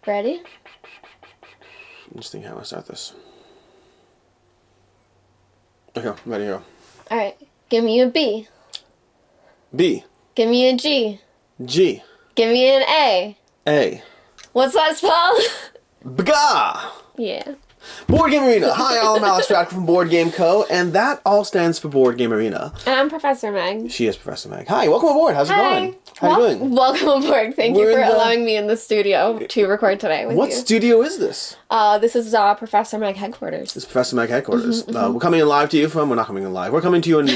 Ready? I'm just thinking how I start this. Okay, ready to go. Alright. Give me a B. B. Give me a G. G. Give me an A. A. What's that spell? Bga! Yeah. Board Game Arena. Hi, I'm Alex Stratford from Board Game Co. And that all stands for Board Game Arena. And I'm Professor Meg. She is Professor Meg. Hi, welcome aboard. How's it going? How you doing? Welcome aboard. Thank you for allowing me in the studio to record today with you. What studio is this? This is Professor Meg headquarters. This is Professor Meg headquarters. We're coming in live to you from... We're not coming in live. We're coming to you in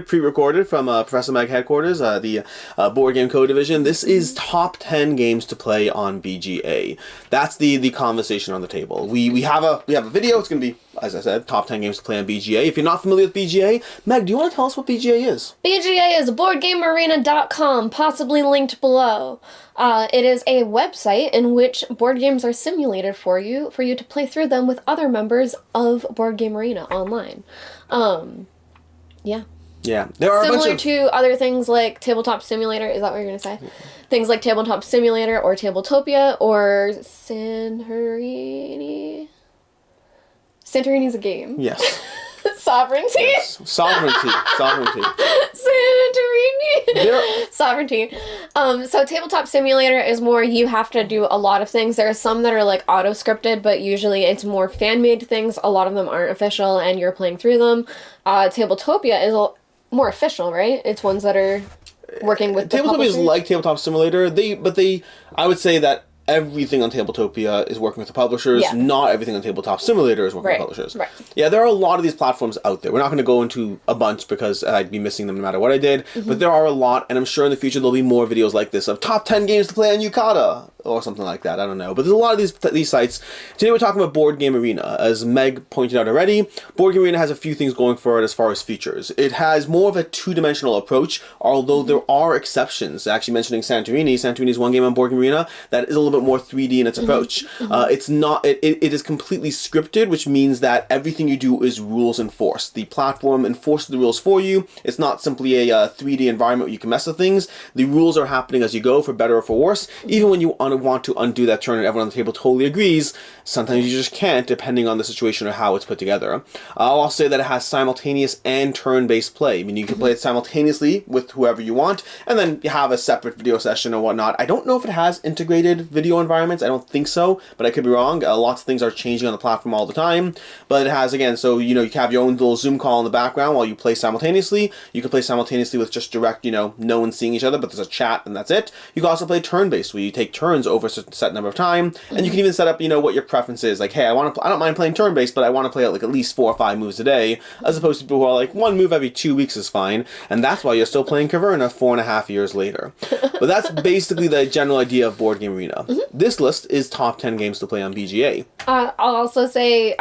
pre-recorded from Professor Meg headquarters, the Board Game Co. division. This is top 10 games to play on BGA. That's the conversation on the table. We have a video. It's going to be, as I said, top 10 games to play on BGA. If you're not familiar with BGA, Meg, do you want to tell us what BGA is? BGA is BoardGameArena.com, possibly linked below. It is a website in which board games are simulated for you to play through them with other members of Board Game Arena online. Yeah. Yeah. There are Similar to other things like Tabletop Simulator, is that what you're going to say? Things like Tabletop Simulator or Tabletopia or Santorini. Santorini's a game. Yes. Sovereignty? Yes. Sovereignty. Santorini. Sovereignty. So Tabletop Simulator is more you have to do a lot of things. There are some that are like auto-scripted, but usually it's more fan-made things. A lot of them aren't official and you're playing through them. Tabletopia is more official, right? It's ones that are working with the Tabletopia is like Tabletop Simulator. I would say that everything on Tabletopia is working with the publishers. Yeah. Not everything on Tabletop Simulator is working with publishers. Right. Yeah, there are a lot of these platforms out there. We're not going to go into a bunch because I'd be missing them no matter what I did. But there are a lot, and I'm sure in the future there'll be more videos like this of top 10 games to play on Yucata or something like that. I don't know. But there's a lot of these sites. Today we're talking about Board Game Arena. As Meg pointed out already, Board Game Arena has a few things going for it as far as features. It has more of a two-dimensional approach, although there are exceptions. Actually mentioning Santorini. Santorini is one game on Board Game Arena that is a little bit more 3D in its approach. It's not. It is completely scripted, which means that everything you do is rules enforced. The platform enforces the rules for you. It's not simply a 3D environment where you can mess with things. The rules are happening as you go, for better or for worse. Even when you want to undo that turn and everyone on the table totally agrees, sometimes you just can't, depending on the situation or how it's put together. I'll also say that it has simultaneous and turn-based play. I mean, you can play it simultaneously with whoever you want, and then you have a separate video session or whatnot. I don't know if it has integrated video environments. I don't think so, but I could be wrong. Lots of things are changing on the platform all the time, but it has, again, so, you know, you can have your own little Zoom call in the background while you play simultaneously. You can play simultaneously with just direct, no one seeing each other, but there's a chat and that's it. You can also play turn-based, where you take turns over a set number of time, and you can even set up, what your preference is. Like, hey, I don't mind playing turn-based, but I want to play like at least 4 or 5 moves a day, as opposed to people who are like, 1 move every 2 weeks is fine, and that's why you're still playing Caverna 4.5 years later. But that's basically the general idea of Board Game Arena. This list is top 10 games to play on BGA. I'll also say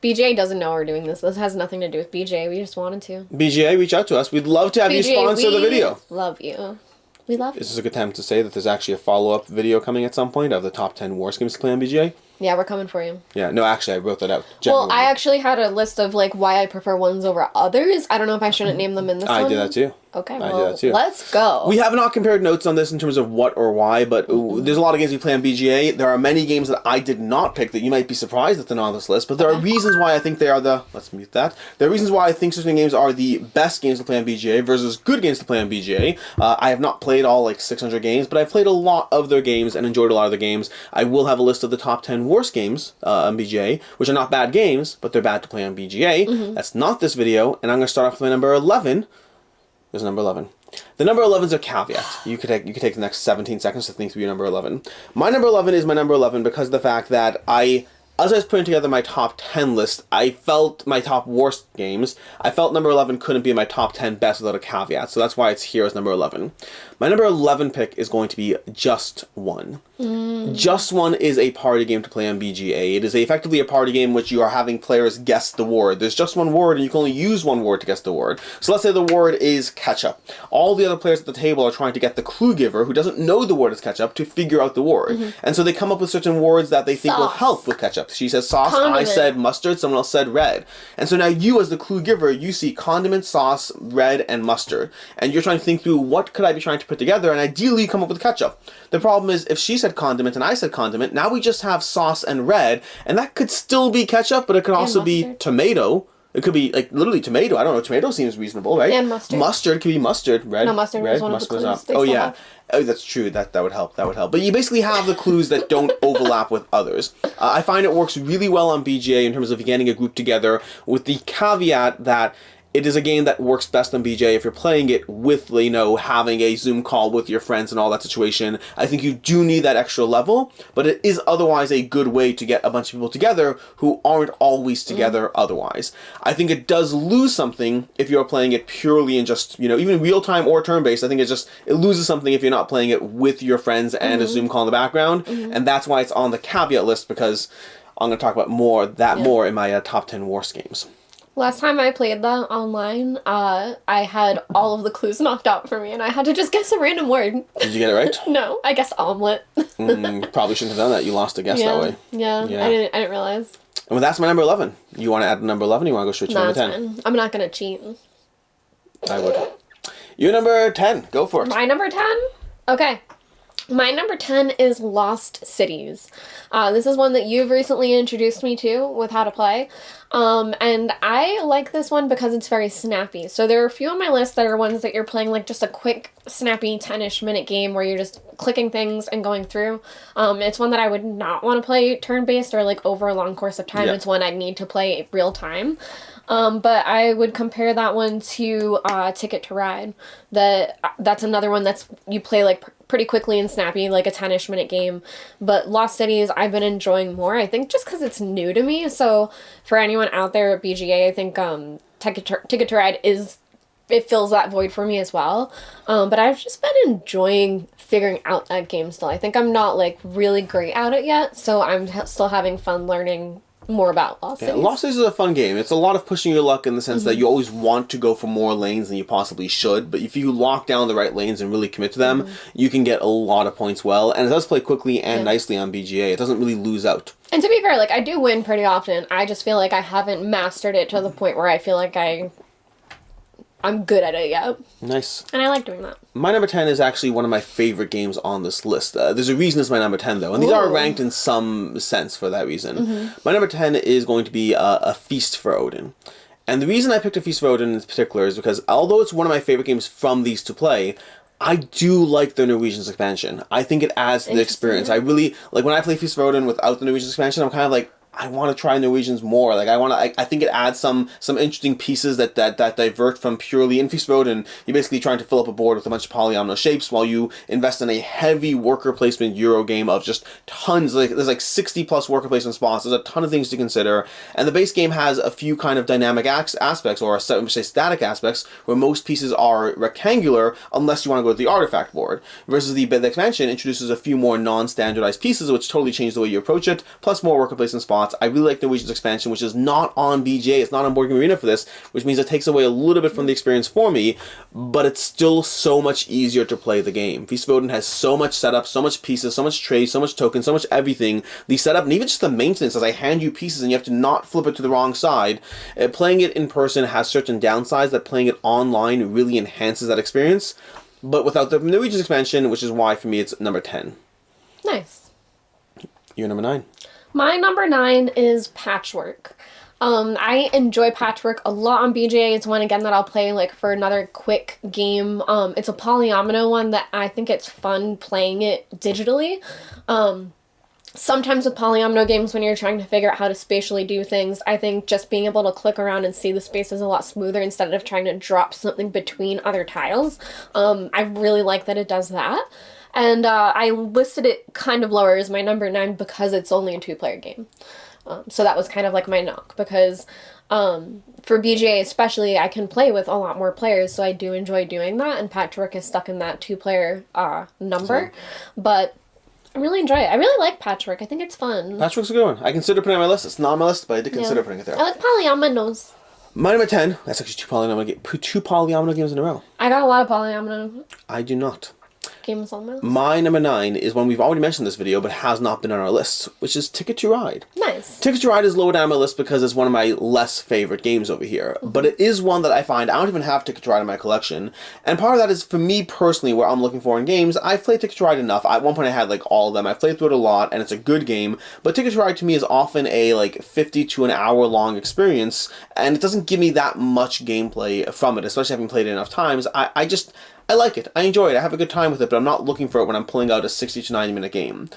BGA doesn't know we're doing this. This has nothing to do with BGA. We just wanted to. BGA, reach out to us. We'd love to have you sponsor the video. Love you. We love you. Is this a good time to say that there's actually a follow-up video coming at some point of the top 10 worst games to play on BGA? Yeah, we're coming for you. Yeah, no, actually, I wrote that out. Well, I actually had a list of, why I prefer ones over others. I don't know if I shouldn't name them in this one. I did that too. Okay, well, let's go. We have not compared notes on this in terms of what or why, but there's a lot of games we play on BGA. There are many games that I did not pick that you might be surprised that they're not on this list, but there are reasons why I think they are let's mute that. There are reasons why I think certain games are the best games to play on BGA versus good games to play on BGA. I have not played all 600 games, but I've played a lot of their games and enjoyed a lot of their games. I will have a list of the top 10 worst games on BGA, which are not bad games, but they're bad to play on BGA. That's not this video, and I'm going to start off with my number 11. There's number 11. The number 11 is a caveat. You could take the next 17 seconds to think through your number 11. My number 11 is my number 11 because of the fact that as I was putting together my top 10 list, I felt my top worst games. I felt number 11 couldn't be in my top 10 best without a caveat, so that's why it's here as number 11. My number 11 pick is going to be Just One. Just One is a party game to play on BGA. It is effectively a party game in which you are having players guess the word. There's just one word, and you can only use one word to guess the word. So let's say the word is ketchup. All the other players at the table are trying to get the clue giver, who doesn't know the word is ketchup, to figure out the word. And so they come up with certain words that they think will help with ketchup. She says sauce, condiment. I said mustard, someone else said red. And so now you, as the clue giver, you see condiment, sauce, red, and mustard. And you're trying to think through what could I be trying to put together, and ideally you come up with ketchup. The problem is, if she says said condiment and I said condiment. Now we just have sauce and red, and that could still be ketchup, but it could also be tomato. It could be like literally tomato. I don't know. Tomato seems reasonable, right? And mustard. Mustard could be mustard. Red. No, mustard red, was one of the clues they Oh still yeah. have. Oh, that's true. That would help. That would help. But you basically have the clues that don't overlap with others. I find it works really well on BGA in terms of getting a group together, with the caveat that it is a game that works best on BGA if you're playing it with, you know, having a Zoom call with your friends and all that situation. I think you do need that extra level, but it is otherwise a good way to get a bunch of people together who aren't always together otherwise. I think it does lose something if you're playing it purely in just, you know, even real-time or turn-based. I think it loses something if you're not playing it with your friends and a Zoom call in the background, and that's why it's on the caveat list, because I'm going to talk about more in my top 10 worst games. Last time I played that online, I had all of the clues knocked out for me, and I had to just guess a random word. Did you get it right? No, I guessed omelet. Probably shouldn't have done that. You lost a guess that way. Yeah, I didn't realize. And well, that's my number 11. You want to add number 11? Or you want to go straight to number 10? Fine. I'm not gonna cheat. I would. Your number 10. Go for it. My number 10? Okay. My number 10 is Lost Cities. This is one that you've recently introduced me to with how to play. And I like this one because it's very snappy. So there are a few on my list that are ones that you're playing like just a quick, snappy 10-ish minute game where you're just clicking things and going through. It's one that I would not want to play turn-based or like over a long course of time. Yeah. It's one I'd need to play real time. But I would compare that one to Ticket to Ride. That's another one that's you play like pretty quickly and snappy, like a 10-ish minute game. But Lost Cities I've been enjoying more, I think just because it's new to me. So for anyone out there at BGA, I think Ticket to Ride it fills that void for me as well. But I've just been enjoying figuring out that game still. I think I'm not like really great at it yet, so I'm still having fun learning more about Lost Cities. Lost Cities is a fun game. It's a lot of pushing your luck in the sense that you always want to go for more lanes than you possibly should, but if you lock down the right lanes and really commit to them, you can get a lot of points well, and it does play quickly and nicely on BGA. It doesn't really lose out. And to be fair, like, I do win pretty often. I just feel like I haven't mastered it to the point where I feel like I'm good at it yet. Nice. And I like doing that. My number 10 is actually one of my favorite games on this list. There's a reason it's my number 10, though, and these are ranked in some sense for that reason. My number 10 is going to be A Feast for Odin. And the reason I picked A Feast for Odin in particular is because, although it's one of my favorite games from these to play, I do like the Norwegians expansion. I think it adds to the experience. I really, like, when I play Feast for Odin without the Norwegians expansion, I'm kind of like, I want to try Norwegians more. Like I think it adds some interesting pieces that divert from purely in Feast of Odin. You're basically trying to fill up a board with a bunch of polyomino shapes while you invest in a heavy worker placement Euro game of just tons. Like there's like 60 plus worker placement spots. There's a ton of things to consider, and the base game has a few kind of dynamic aspects, or say static aspects, where most pieces are rectangular unless you want to go to the artifact board. Versus the expansion introduces a few more non-standardized pieces, which totally change the way you approach it, plus more worker placement spots. I really like Norwegian's expansion, which is not on BGA. It's not on Board Game Arena for this, which means it takes away a little bit from the experience for me, but it's still so much easier to play the game. Feast of Odin has so much setup, so much pieces, so much trays, so much tokens, so much everything. The setup, and even just the maintenance, as I hand you pieces and you have to not flip it to the wrong side. Playing it in person has certain downsides that playing it online really enhances that experience, but without the Norwegian's expansion, which is why for me it's number 10. Nice. You're number 9. My number 9 is Patchwork. I enjoy Patchwork a lot on BGA. It's one, again, that I'll play like for another quick game. It's a polyomino one that I think it's fun playing it digitally. Sometimes with polyomino games, when you're trying to figure out how to spatially do things, I think just being able to click around and see the space is a lot smoother instead of trying to drop something between other tiles. I really like that it does that. And I listed it kind of lower as my number 9 because it's only a 2-player game. So that was kind of like my knock, because for BGA especially, I can play with a lot more players, so I do enjoy doing that, and Patchwork is stuck in that 2-player number. But I really enjoy it. I really like Patchwork. I think it's fun. Patchwork's a good one. I consider putting it on my list. It's not on my list, but I did consider putting it there. I like polyominoes. My number 10, that's actually two polyomino games in a row. I got a lot of polyomino. I do not. game is on my list? My number 9 is one we've already mentioned in this video, but has not been on our list, which is Ticket to Ride. Nice. Ticket to Ride is lower down my list because it's one of my less favorite games over here. But it is one that I find I don't even have Ticket to Ride in my collection. And part of that is, for me personally, what I'm looking for in games. I've played Ticket to Ride enough. At one point I had like all of them. I've played through it a lot, and it's a good game. But Ticket to Ride to me is often a like 50 to an hour long experience, and it doesn't give me that much gameplay from it, especially having played it enough times. I like it. I enjoy it. I have a good time with it, but I'm not looking for it when I'm pulling out a 60 to 90 minute game.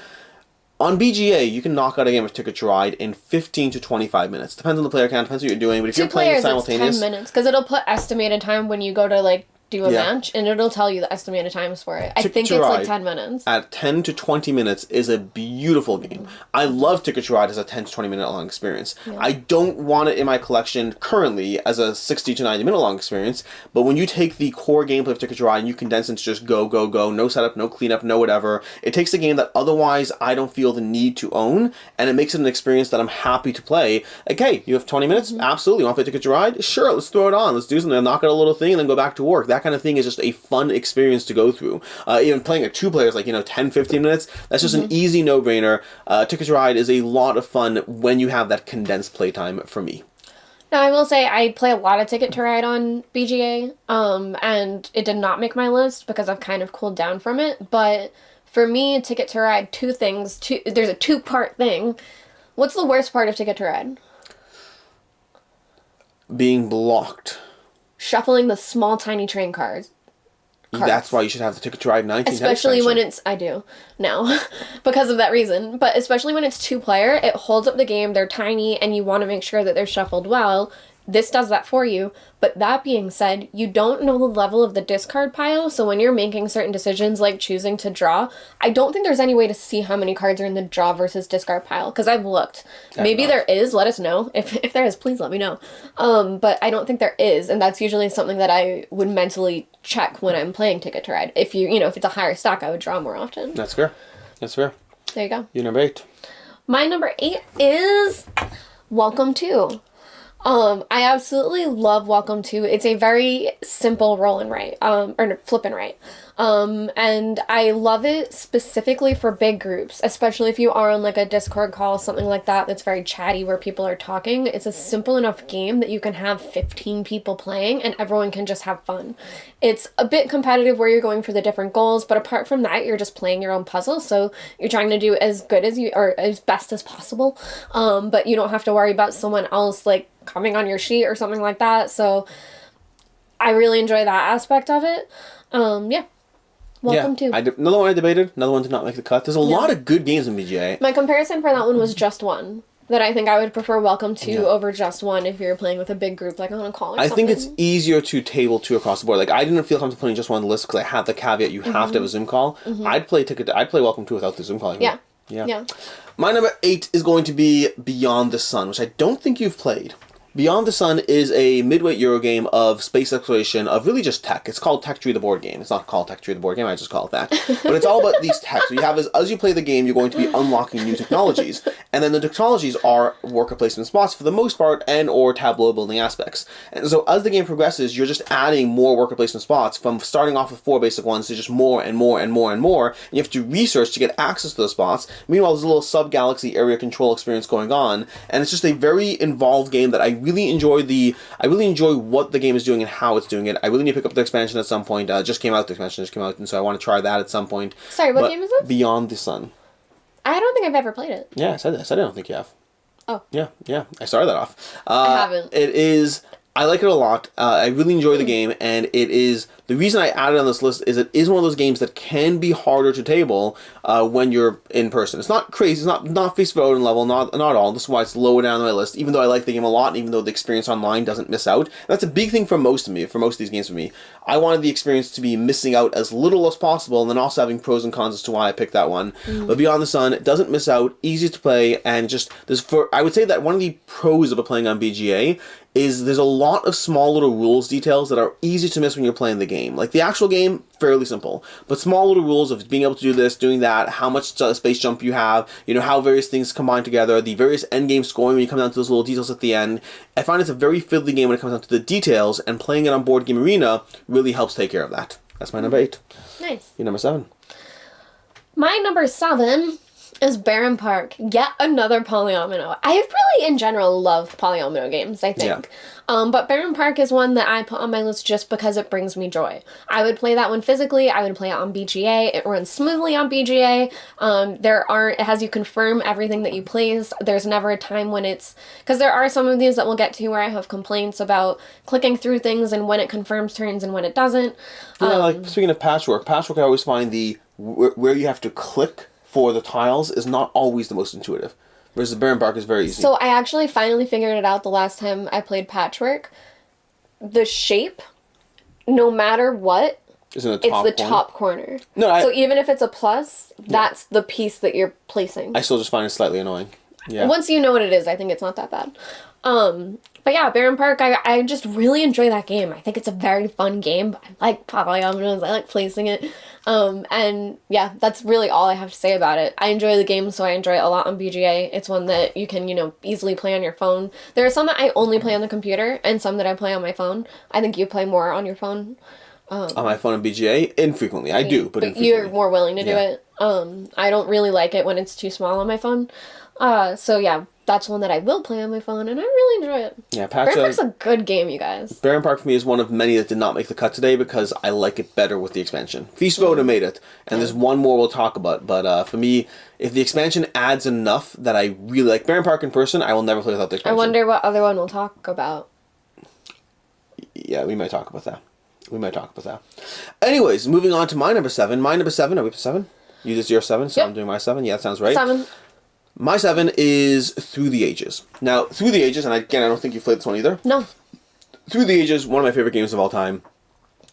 On BGA, you can knock out a game of Ticket to Ride in 15 to 25 minutes. Depends on the player count, depends what you're doing, but if you're playing it simultaneous... It's 10 minutes, because it'll put estimated time when you go to, like, do a Yeah. match, and it'll tell you the estimated times for it. I Ticket think to it's Ride like 10 minutes. At 10 to 20 minutes is a beautiful game. I love Ticket to Ride as a 10 to 20 minute long experience. I don't want it in my collection currently as a 60 to 90 minute long experience, but when you take the core gameplay of Ticket to Ride and you condense it to just go, go, go, no setup, no cleanup, no whatever, it takes a game that otherwise I don't feel the need to own, and it makes it an experience that I'm happy to play. Like, hey, you have 20 minutes? Absolutely. You want to play Ticket to Ride? Sure, let's throw it on. Let's do something. Knock out a little thing and then go back to work. That kind of thing is just a fun experience to go through. Even playing at 2 players, like, 10, 15 minutes, that's just an easy no-brainer. Ticket to Ride is a lot of fun when you have that condensed playtime for me. Now, I will say I play a lot of Ticket to Ride on BGA, and it did not make my list because I've kind of cooled down from it, but for me, Ticket to Ride, there's a 2-part thing. What's the worst part of Ticket to Ride? Being blocked. Shuffling the small, tiny train cards. That's why you should have the Ticket to Ride 1910 Especially when expansion. I do now because of that reason, but especially when it's 2-player, it holds up the game. They're tiny and you want to make sure that they're shuffled well. This does that for you. But that being said, you don't know the level of the discard pile, so when you're making certain decisions like choosing to draw, I don't think there's any way to see how many cards are in the draw versus discard pile, because I've looked. Maybe there is, let us know. If there is, please let me know. But I don't think there is, and that's usually something that I would mentally check when I'm playing Ticket to Ride. If if it's a higher stack, I would draw more often. That's fair. That's fair. There you go. You're number 8. My number 8 is Welcome To. I absolutely love Welcome To. It's a very simple roll and write, or flip and write. And I love it specifically for big groups, especially if you are on like a Discord call, something like that, that's very chatty where people are talking. It's a simple enough game that you can have 15 people playing and everyone can just have fun. It's a bit competitive where you're going for the different goals, but apart from that, you're just playing your own puzzle. So you're trying to do as good as or as best as possible. But you don't have to worry about someone else like coming on your sheet or something like that. So I really enjoy that aspect of it. Yeah. Welcome To. Another one I debated. Another one did not make the cut. There's a lot of good games in BGA. My comparison for that one was Just One. That I think I would prefer Welcome To over Just One if you're playing with a big group like on a call or something. I think it's easier to table 2 across the board. Like, I didn't feel comfortable putting Just One on the list because I had the caveat you have to have a Zoom call. I'd play Welcome To without the Zoom call. Yeah. My number 8 is going to be Beyond the Sun, which I don't think you've played. Beyond the Sun is a midweight Euro game of space exploration, of really just tech. It's called Tech Tree the board game. It's not called Tech Tree the board game, I just call it that. But it's all about these techs. So you have, as you play the game, you're going to be unlocking new technologies. And then the technologies are worker placement spots for the most part, and or tableau building aspects. And so as the game progresses, you're just adding more worker placement spots, from starting off with 4 basic ones to just more and more and more and more. And you have to research to get access to those spots. Meanwhile, there's a little sub-galaxy area control experience going on. And it's just a very involved game that I really enjoy what the game is doing and how it's doing it. I really need to pick up the expansion at some point. The expansion just came out, and so I want to try that at some point. Sorry, what game is this? Beyond the Sun. I don't think I've ever played it. Yeah, I said I don't think you have. Oh. Yeah. I started that off. I haven't. I like it a lot. I really enjoy the game, and it is... The reason I added it on this list is it is one of those games that can be harder to table when you're in person. It's not crazy. It's not face voting level, not all. This is why it's lower down on my list, even though I like the game a lot, and even though the experience online doesn't miss out. And that's a big thing for most of these games for me. I wanted the experience to be missing out as little as possible, and then also having pros and cons as to why I picked that one. But Beyond the Sun, it doesn't miss out, easy to play, and just... I would say that one of the pros of playing on BGA is there's a lot of small little rules details that are easy to miss when you're playing the game. Like, the actual game, fairly simple. But small little rules of being able to do this, doing that, how much space jump you have, how various things combine together, the various endgame scoring when you come down to those little details at the end. I find it's a very fiddly game when it comes down to the details, and playing it on Board Game Arena really helps take care of that. That's my number 8. Nice. Your number 7. My number 7 is Baron Park. Yet another polyomino. I really, in general, love polyomino games, I think. But Baron Park is one that I put on my list just because it brings me joy. I would play that one physically. I would play it on BGA. It runs smoothly on BGA. It has you confirm everything that you place. There's never a time when it's... Because there are some of these that we'll get to where I have complaints about clicking through things and when it confirms turns and when it doesn't. Yeah, like, speaking of Patchwork, I always find where you have to click for the tiles is not always the most intuitive. Whereas the Baron Park is very easy. So I actually finally figured it out the last time I played Patchwork. The shape, no matter what, is in the top it's the corner. top corner. No, so even if it's a plus, that's the piece that you're placing. I still just find it slightly annoying. Yeah. Once you know what it is, I think it's not that bad. But yeah, Baron Park, I just really enjoy that game. I think it's a very fun game. I like polyominoes. I like placing it. And yeah, that's really all I have to say about it. I enjoy the game, so I enjoy it a lot on BGA. It's one that you can, easily play on your phone. There are some that I only play on the computer and some that I play on my phone. I think you play more on your phone. On my phone and BGA? Infrequently. I do, but infrequently. You're more willing to do it. I don't really like it when it's too small on my phone. So yeah, that's one that I will play on my phone, and I really enjoy it. Yeah, Baron Park's a good game, you guys. Baron Park for me is one of many that did not make the cut today because I like it better with the expansion. Feast of Odin made it, and there's one more we'll talk about, but for me, if the expansion adds enough that I really like Baron Park in person, I will never play without the expansion. I wonder what other one we'll talk about. Yeah, we might talk about that. Anyways, moving on to my number 7. My number 7, are we up to 7? You did your 7, so Yep. I'm doing my 7. Yeah, that sounds right. 7. My 7 is Through the Ages. Now, Through the Ages, and again, I don't think you've played this one either. No. Through the Ages, one of my favorite games of all time.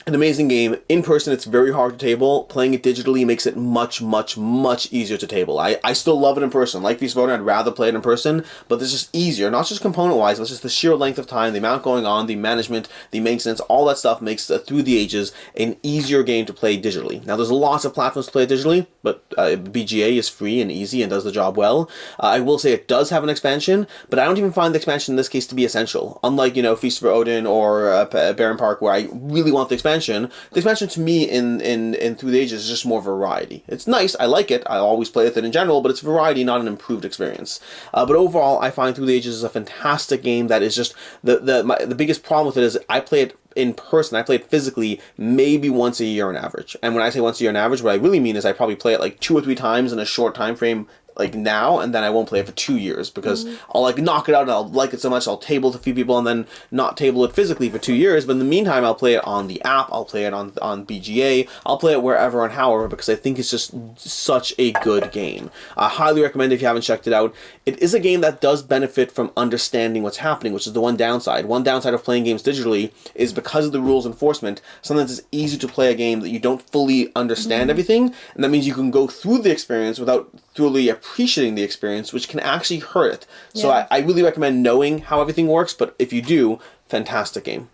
An amazing game. In person, it's very hard to table. Playing it digitally makes it much, much, much easier to table. I still love it in person. Like Feast of Odin, I'd rather play it in person, but it's just easier. Not just component-wise, but just the sheer length of time, the amount going on, the management, the maintenance, all that stuff makes Through the Ages an easier game to play digitally. Now, there's lots of platforms to play digitally, but BGA is free and easy and does the job well. I will say it does have an expansion, but I don't even find the expansion in this case to be essential. Unlike, Feast of Odin or Baron Park, where I really want the expansion to me in Through the Ages is just more variety. It's nice, I like it, I always play with it in general, but it's variety, not an improved experience. But overall, I find Through the Ages is a fantastic game that is just, the biggest problem with it is I play it in person, I play it physically maybe once a year on average. And when I say once a year on average, what I really mean is I probably play it like 2 or 3 times in a short time frame, like now, and then I won't play it for 2 years because I'll like knock it out and I'll like it so much I'll table it to a few people and then not table it physically for 2 years. But in the meantime, I'll play it on the app, I'll play it on BGA, I'll play it wherever and however because I think it's just such a good game. I highly recommend it if you haven't checked it out. It is a game that does benefit from understanding what's happening, which is the one downside. One downside of playing games digitally is because of the rules enforcement, sometimes it's easy to play a game that you don't fully understand everything, and that means you can go through the experience without truly appreciating the experience, which can actually hurt it. So I really recommend knowing how everything works, but if you do, fantastic game.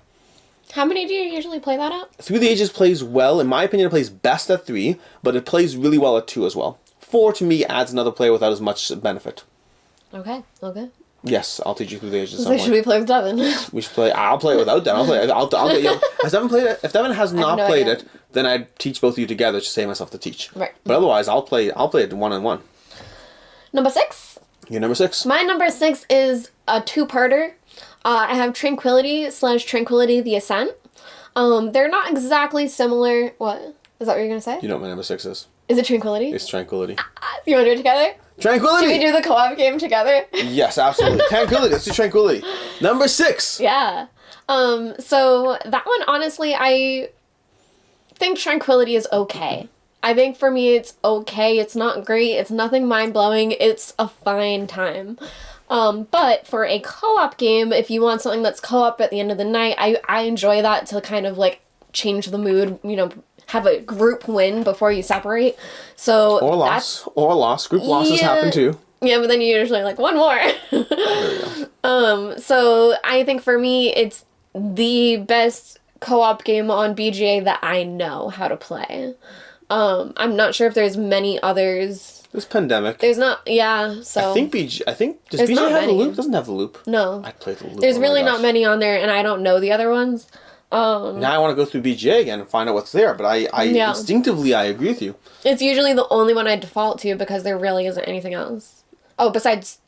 How many do you usually play that at? Through the Ages plays well. In my opinion, it plays best at 3, but it plays really well at 2 as well. 4, to me, adds another player without as much benefit. Okay. Yes, I'll teach you Through the Ages at So some point. should we play with Devin? We should play. I'll play it without Devin. I'll get you. Has Devin played it? If Devin has not no played idea. it, then I'd teach both of you together to save myself to teach. Right. But otherwise, I'll play it 1-on-1. Number 6? You're number 6. My number 6 is a 2-parter. I have Tranquility the Ascent. They're not exactly similar. What? Is that what you're going to say? You know what my number 6 is? Is it Tranquility? It's Tranquility. You want to do it together? Tranquility! Should we do the co-op game together? Yes, absolutely. Tranquility. Let's do Tranquility. Number 6. Yeah. So that one, honestly, I think Tranquility is okay. I think for me it's okay. It's not great. It's nothing mind-blowing. It's a fine time. But for a co-op game, if you want something that's co-op at the end of the night, I enjoy that to kind of like change the mood, have a group win before you separate. So Or loss. Group losses happen too. Yeah, but then you usually like one more. There we go. So I think for me it's the best co-op game on BGA that I know how to play. I'm not sure if there's many others. There's Pandemic. There's not, yeah, so. I think does There's BJ not have the many. loop? Doesn't have the loop. No. I'd play the loop. There's Oh my really gosh. not many on there, and I don't know the other ones. Now I want to go through BGA again and find out what's there, but I Yeah. instinctively I agree with you. It's usually the only one I default to because there really isn't anything else. Oh, besides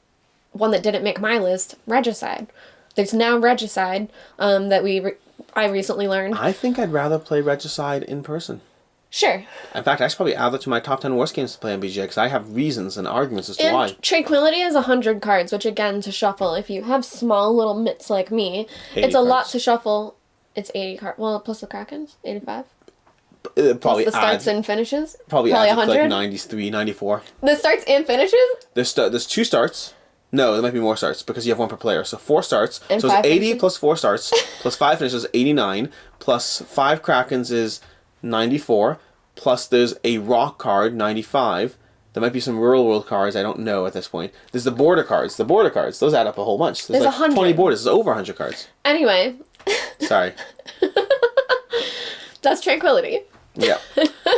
one that didn't make my list, Regicide. There's now Regicide that I recently learned. I think I'd rather play Regicide in person. Sure. In fact, I should probably add that to my top 10 worst games to play on BGA because I have reasons and arguments as to And why. Tranquility is 100 cards, which again, to shuffle, if you have small little mitts like me, 80 it's a lot cards. to shuffle. It's 80 cards. Well, plus the Krakens, 85. Probably Plus the starts add, and finishes. probably adds up to 100. like 93, 94. The starts and finishes? There's 2 starts. No, there might be more starts because you have 1 per player. So 4 starts. And so 5 it's 80 finishes? plus 4 starts plus 5 finishes, 89. Plus 5 Krakens is 94. Plus there's a rock card, 95. There might be some Rural World cards, I don't know at this point. There's the border cards. The border cards, those add up a whole bunch. There's like 100. 20 borders. There's over 100 cards. Anyway, Sorry. that's Tranquility. Yeah.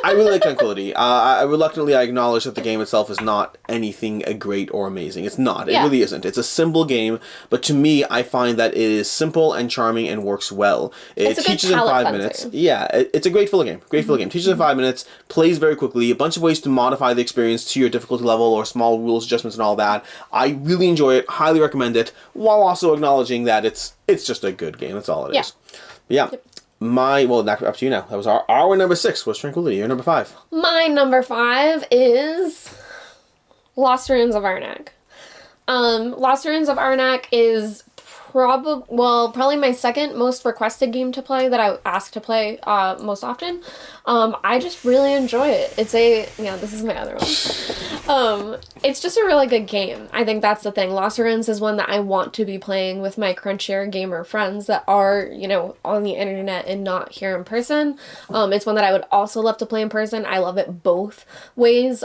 I really like Tranquility. I reluctantly acknowledge that the game itself is not anything great or amazing. It's not. It Yeah. really isn't. It's a simple game, but to me, I find that it is simple and charming and works well. It It's a good teaches in palate 5 cleanser. minutes. Yeah, it's a great filler game. Great filler game. Teaches in 5 minutes, plays very quickly, a bunch of ways to modify the experience to your difficulty level or small rules adjustments and all that. I really enjoy it, highly recommend it, while also acknowledging that it's just a good game. That's all it is. Yeah. Up to you now. That was our number 6 was Tranquility. Your number 5. My number 5 is Lost Ruins of Arnak. Lost Ruins of Arnak is probably my second most requested game to play that I ask to play most often. I just really enjoy it. This is my other one. It's just a really good game. I think that's the thing. Lost Ruins is one that I want to be playing with my Crunchshare gamer friends that are, on the internet and not here in person. It's one that I would also love to play in person. I love it both ways,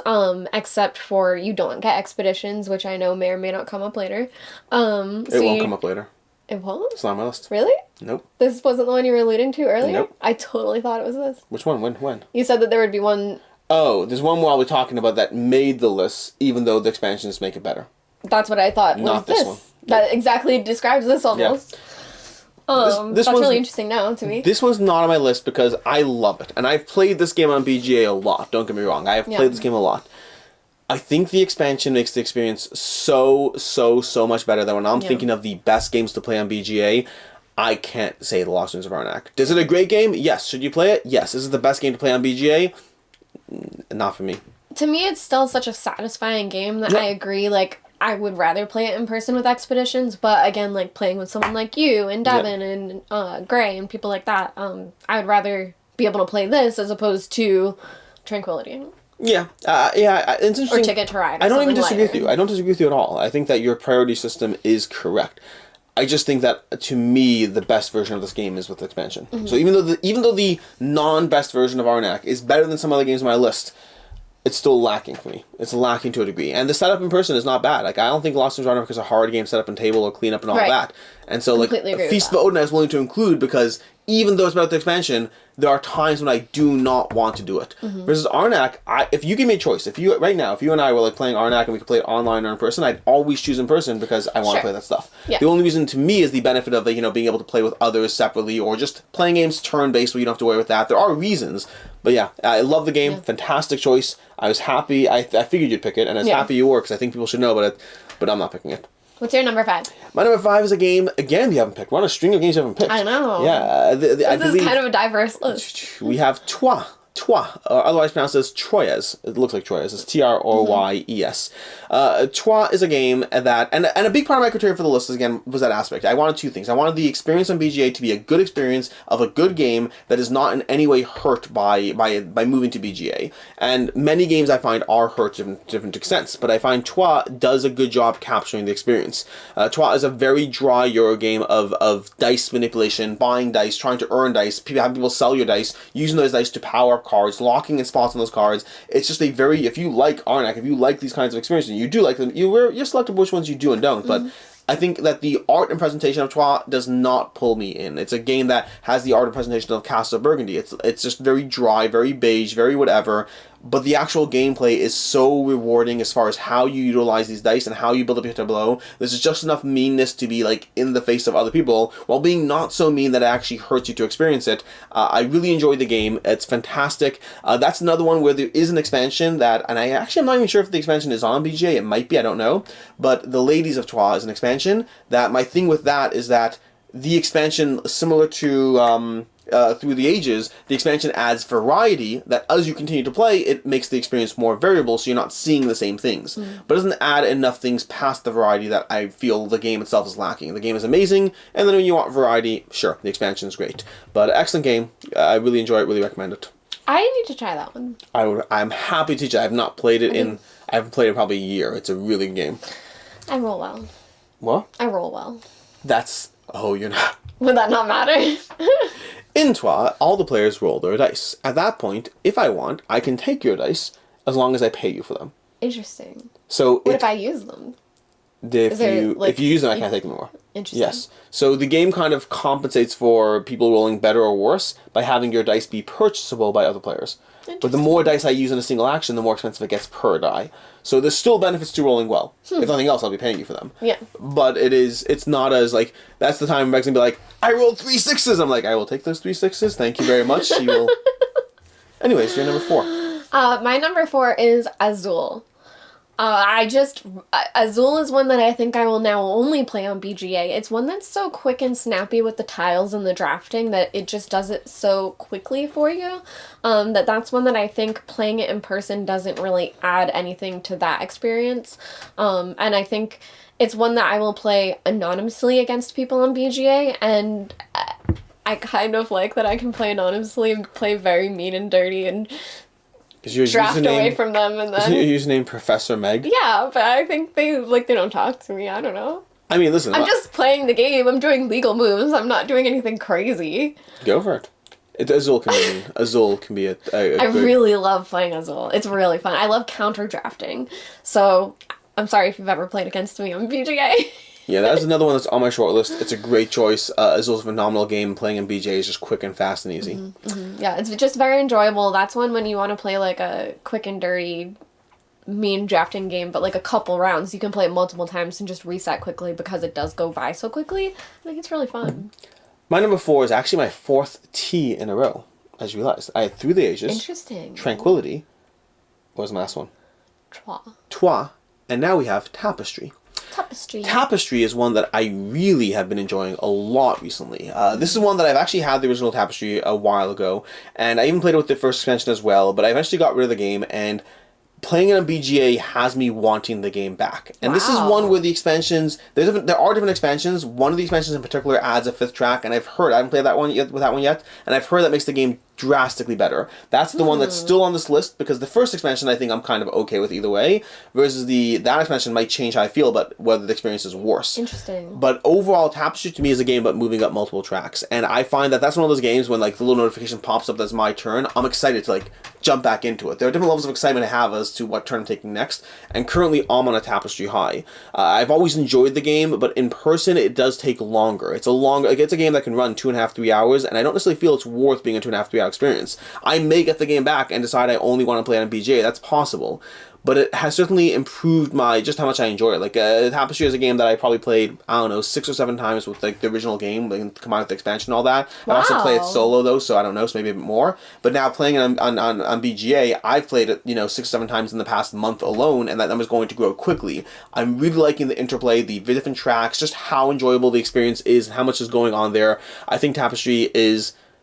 except for you don't get expeditions, which I know may or may not come up later. It won't come up later. It won't? It's not on my list. Really? Nope. This wasn't the one you were alluding to earlier? Nope. I totally thought it was this. Which one? When? You said that there would be one. Oh, there's one while we're talking about that made the list, even though the expansions make it better. That's what I thought was Not this this. one. That exactly describes this almost. This That's one's- really interesting now to me. This one's not on my list because I love it. And I've played this game on BGA a lot. Don't get me wrong. I have Yeah. played this game a lot. I think the expansion makes the experience so much better that when I'm Yeah. thinking of the best games to play on BGA, I can't say The Lost Ruins of Arnak. Is it a great game? Yes. Should you play it? Yes. Is it the best game to play on BGA? Not for me. To me, it's still such a satisfying game that Yeah. I agree, I would rather play it in person with expeditions, but again, playing with someone like you and Devin and Gray and people like that, I would rather be able to play this as opposed to Tranquility. Yeah. It's interesting. Or Ticket to Ride. Or I don't even something disagree with lighter. you. I don't disagree with you at all. I think that your priority system is correct. I just think that to me the best version of this game is with the expansion. Mm-hmm. So even though the non-best version of Arnak is better than some other games on my list, it's still lacking for me. It's lacking to a degree. And the setup in person is not bad. I don't think Lost in Arnak is a hard game set up in table or clean up and all Right. that. And so Completely agree with Feast that. of Odin I was willing to include because even though it's better with the expansion, there are times when I do not want to do it. Mm-hmm. Versus Arnak, if you give me a choice, if you and I were playing Arnak and we could play it online or in person, I'd always choose in person because I want to Sure. play that stuff. Yeah. The only reason to me is the benefit of being able to play with others separately or just playing games turn-based where you don't have to worry with that. There are reasons, but yeah, I love the game. Yeah. Fantastic choice. I was happy. I figured you'd pick it, and I was Yeah. happy you were because I think people should know about it, but I'm not picking it. What's your number 5? My number 5 is a game, again, you haven't picked. We're on a string of games you haven't picked. I know. Yeah. I This is believe kind of a diverse list. we have Troyes, otherwise pronounced as Troyes. It looks like Troyes. It's Troyes. Troyes is a game that, and a big part of my criteria for the list, again, was that aspect. I wanted 2 things. I wanted the experience on BGA to be a good experience of a good game that is not in any way hurt by moving to BGA. And many games I find are hurt to different extents, but I find Troyes does a good job capturing the experience. Troyes is a very dry Euro game of dice manipulation, buying dice, trying to earn dice, having people sell your dice, using those dice to power up cards, locking in spots on those cards. It's just a very, if you like Arnak, if you like these kinds of experiences, you do like them, you're selective which ones you do and don't, but I think that the art and presentation of Troyes does not pull me in. It's a game that has the art and presentation of Castle of Burgundy. It's just very dry, very beige, very whatever. but the actual gameplay is so rewarding as far as how you utilize these dice and how you build up your tableau. There's just enough meanness to be like in the face of other people while being not so mean that it actually hurts you to experience it. I really enjoyed the game. It's fantastic. That's another one where there is an expansion that, and I'm not even sure if the expansion is on BGA. It might be, I don't know. But the Ladies of Troyes is an expansion that my thing with that is that the expansion, similar to Through the Ages, the expansion adds variety that as you continue to play, it makes the experience more variable, so you're not seeing the same things. But it doesn't add enough things past the variety that I feel the game itself is lacking. The game is amazing, and then when you want variety, sure, the expansion is great. But excellent game. I really enjoy it, really recommend it. I need to try that one. I'm happy to teach it. I have not played it I haven't played it probably a year. It's a really good game. I roll well. What? I roll well. Oh, you're not. Would that not matter? In Troyes, all the players roll their dice. At that point, if I want, I can take your dice as long as I pay you for them. Interesting. So what if I use them? If you use them, I can't take them more. Interesting. Yes. So the game kind of compensates for people rolling better or worse by having your dice be purchasable by other players. But the more dice I use in a single action, the more expensive it gets per die. So there's still benefits to rolling well. If nothing else, I'll be paying you for them. Yeah. But it's not as like, that's the time Meg's gonna be like, I rolled 3 6s. I'm like, I will take those 3 6s. Thank you very much. You will. Anyways, your number 4. My number 4 is Azul. Azul is one that I think I will now only play on BGA. It's one that's so quick and snappy with the tiles and the drafting that it just does it so quickly for you. That's one that I think playing it in person doesn't really add anything to that experience. And I think it's one that I will play anonymously against people on BGA, and I kind of like that I can play anonymously and play very mean and dirty and Is your draft username, away from them, and then is your username Professor Meg? Yeah, but I think they don't talk to me. I don't know. I mean, listen. I'm just playing the game. I'm doing legal moves. I'm not doing anything crazy. Go for it. Azul can be a I really love playing Azul. It's really fun. I love counter drafting. So I'm sorry if you've ever played against me on BGA. Yeah, that's another one that's on my short list. It's a great choice. Azul's a phenomenal game. Playing in BGA is just quick and fast and easy. Mm-hmm, mm-hmm. Yeah, it's just very enjoyable. That's one when you want to play like a quick and dirty, mean drafting game, but like a couple rounds. You can play it multiple times and just reset quickly because it does go by so quickly. I think it's really fun. My number 4 is actually my 4th T in a row, as you realized. I had Through the Ages. Interesting. Tranquility. What was the last one? Troyes. And now we have Tapestry. Tapestry is one that I really have been enjoying a lot recently. This is one that I've actually had the original Tapestry a while ago, and I even played it with the first expansion as well, but I eventually got rid of the game, and playing it on BGA has me wanting the game back. And This is one where the expansions, there are different expansions. One of the expansions in particular adds a 5th track, and I haven't played that one yet, and I've heard that makes the game drastically better. That's the one that's still on this list, because the first expansion I think I'm kind of okay with either way, versus that expansion might change how I feel about whether the experience is worse. Interesting. But overall, Tapestry to me is a game about moving up multiple tracks, and I find that that's one of those games when like the little notification pops up that's my turn, I'm excited to like jump back into it. There are different levels of excitement I have as to what turn I'm taking next, and currently I'm on a Tapestry high. I've always enjoyed the game, but in person it does take longer. It's a game that can run 2.5, 3 hours, and I don't necessarily feel it's worth being a 2.5, 3 hour experience. I may get the game back and decide I only want to play it on BGA. That's possible. But it has certainly improved just how much I enjoy it. Like, Tapestry is a game that I probably played, 6 or 7 times with like the original game, like, combined with the expansion and all that. Wow. I also play it solo though, so I don't know, so maybe a bit more. But now playing it on BGA, I've played it, 6 or 7 times in the past month alone, and that number's going to grow quickly. I'm really liking the interplay, the different tracks, just how enjoyable the experience is, and how much is going on there. I think Tapestry